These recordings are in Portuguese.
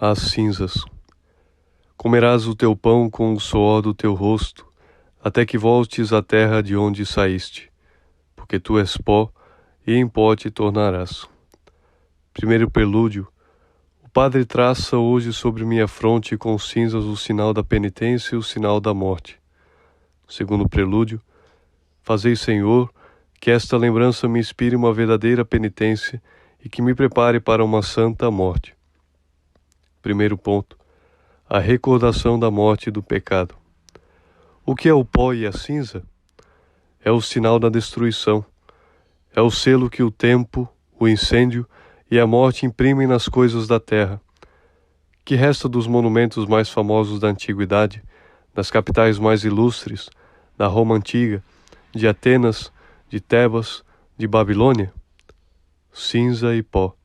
As cinzas. Comerás o teu pão com o suor do teu rosto, até que voltes à terra de onde saíste, porque tu és pó, e em pó te tornarás. Primeiro prelúdio. O Padre traça hoje sobre minha fronte com cinzas o sinal da penitência e o sinal da morte. Segundo prelúdio. Fazei, Senhor, que esta lembrança me inspire uma verdadeira penitência e que me prepare para uma santa morte. Primeiro ponto. A recordação da morte e do pecado. O que é o pó e a cinza? É o sinal da destruição. É o selo que o tempo, o incêndio e a morte imprimem nas coisas da terra. Que resta dos monumentos mais famosos da antiguidade, das capitais mais ilustres, da Roma antiga, de Atenas, de Tebas, de Babilônia? Cinza e pó.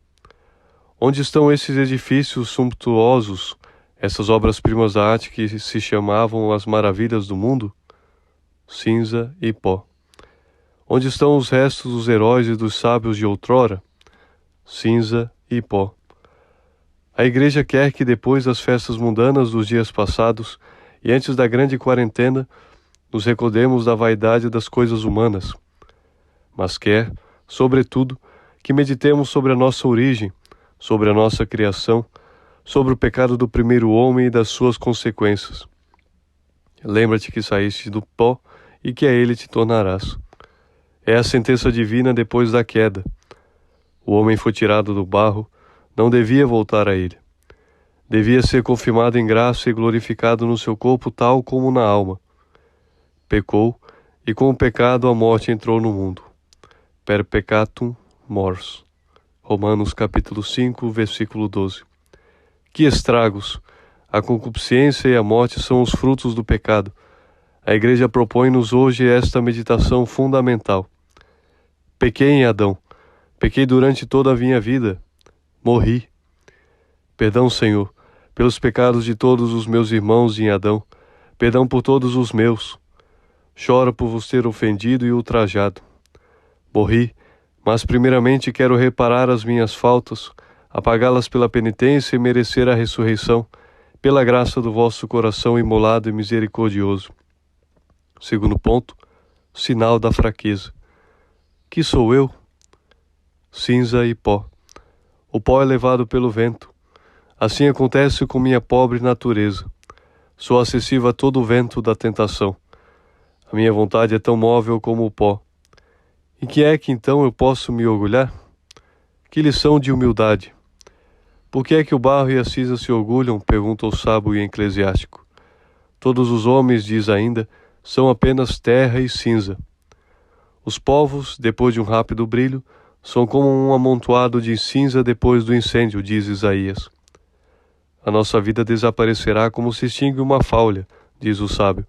Onde estão esses edifícios sumptuosos, essas obras-primas da arte que se chamavam as maravilhas do mundo? Cinza e pó. Onde estão os restos dos heróis e dos sábios de outrora? Cinza e pó. A Igreja quer que depois das festas mundanas dos dias passados e antes da grande quarentena, nos recordemos da vaidade das coisas humanas, mas quer, sobretudo, que meditemos sobre a nossa origem, sobre a nossa criação, sobre o pecado do primeiro homem e das suas consequências. Lembra-te que saíste do pó e que a ele te tornarás. É a sentença divina depois da queda. O homem foi tirado do barro, não devia voltar a ele. Devia ser confirmado em graça e glorificado no seu corpo tal como na alma. Pecou, e com o pecado a morte entrou no mundo. Per peccatum mors. Romanos capítulo 5, versículo 12. Que estragos! A concupiscência e a morte são os frutos do pecado. A Igreja propõe-nos hoje esta meditação fundamental. Pequei em Adão. Pequei durante toda a minha vida. Morri. Perdão, Senhor, pelos pecados de todos os meus irmãos em Adão. Perdão por todos os meus. Choro por vos ter ofendido e ultrajado. Morri, mas primeiramente quero reparar as minhas faltas, apagá-las pela penitência e merecer a ressurreição, pela graça do vosso coração imolado e misericordioso. Segundo ponto, sinal da fraqueza. Que sou eu? Cinza e pó. O pó é levado pelo vento. Assim acontece com minha pobre natureza. Sou acessível a todo o vento da tentação. A minha vontade é tão móvel como o pó. Em que é que então eu posso me orgulhar? Que lição de humildade! Por que é que o barro e a cinza se orgulham? Pergunta o sábio e eclesiástico. Todos os homens, diz ainda, são apenas terra e cinza. Os povos, depois de um rápido brilho, são como um amontoado de cinza depois do incêndio, diz Isaías. A nossa vida desaparecerá como se extingue uma faulha, diz o sábio,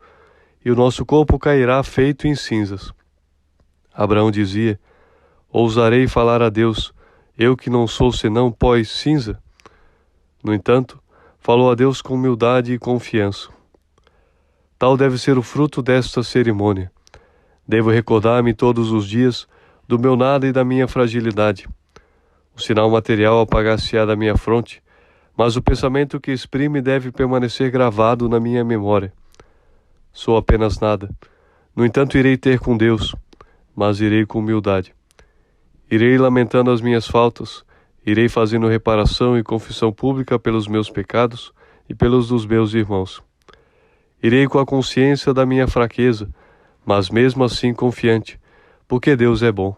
e o nosso corpo cairá feito em cinzas. Abraão dizia, ousarei falar a Deus, eu que não sou senão pó e cinza? No entanto, falou a Deus com humildade e confiança. Tal deve ser o fruto desta cerimônia. Devo recordar-me todos os dias do meu nada e da minha fragilidade. O sinal material apagar-se-á da minha fronte, mas o pensamento que exprime deve permanecer gravado na minha memória. Sou apenas nada. No entanto, irei ter com Deus, mas irei com humildade. Irei lamentando as minhas faltas, irei fazendo reparação e confissão pública pelos meus pecados e pelos dos meus irmãos. Irei com a consciência da minha fraqueza, mas mesmo assim confiante, porque Deus é bom,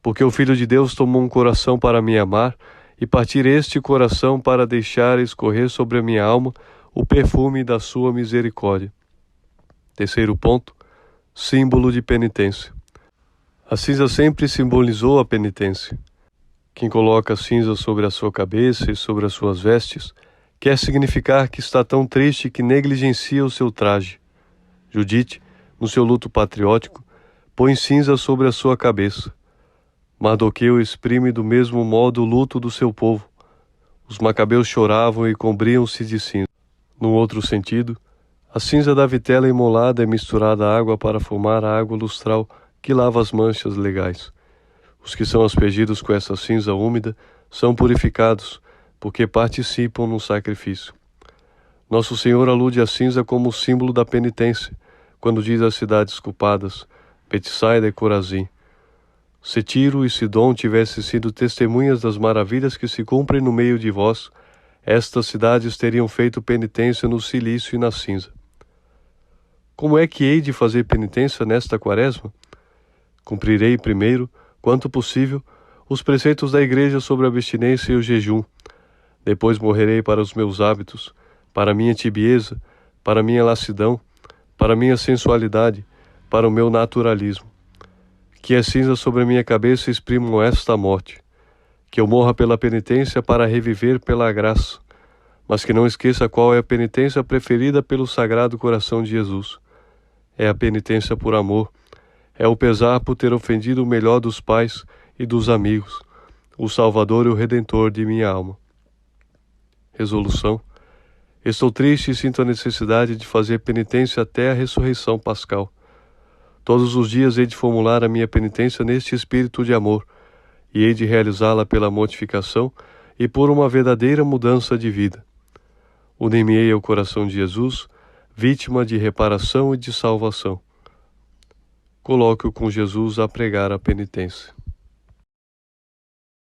porque o Filho de Deus tomou um coração para me amar e partir este coração para deixar escorrer sobre a minha alma o perfume da sua misericórdia. Terceiro ponto, símbolo de penitência. A cinza sempre simbolizou a penitência. Quem coloca a cinza sobre a sua cabeça e sobre as suas vestes quer significar que está tão triste que negligencia o seu traje. Judite, no seu luto patriótico, põe cinza sobre a sua cabeça. Mardoqueu exprime do mesmo modo o luto do seu povo. Os macabeus choravam e cobriam-se de cinza. Num outro sentido, a cinza da vitela imolada é misturada à água para formar a água lustral que lava as manchas legais. Os que são aspergidos com essa cinza úmida são purificados, porque participam no sacrifício. Nosso Senhor alude à cinza como símbolo da penitência, quando diz às cidades culpadas, Betsaida e Corazim: se Tiro e Sidom tivessem sido testemunhas das maravilhas que se cumprem no meio de vós, estas cidades teriam feito penitência no silício e na cinza. Como é que hei de fazer penitência nesta quaresma? Cumprirei primeiro, quanto possível, os preceitos da Igreja sobre a abstinência e o jejum. Depois morrerei para os meus hábitos, para minha tibieza, para minha lassidão, para minha sensualidade, para o meu naturalismo. Que as cinzas sobre a minha cabeça exprimam esta morte. Que eu morra pela penitência para reviver pela graça, mas que não esqueça qual é a penitência preferida pelo Sagrado Coração de Jesus. É a penitência por amor, é o pesar por ter ofendido o melhor dos pais e dos amigos, o Salvador e o Redentor de minha alma. Resolução: estou triste e sinto a necessidade de fazer penitência até a ressurreição pascal. Todos os dias hei de formular a minha penitência neste espírito de amor, e hei de realizá-la pela mortificação e por uma verdadeira mudança de vida. Unir-me-ei ao coração de Jesus, vítima de reparação e de salvação. Coloque-o com Jesus a pregar a penitência.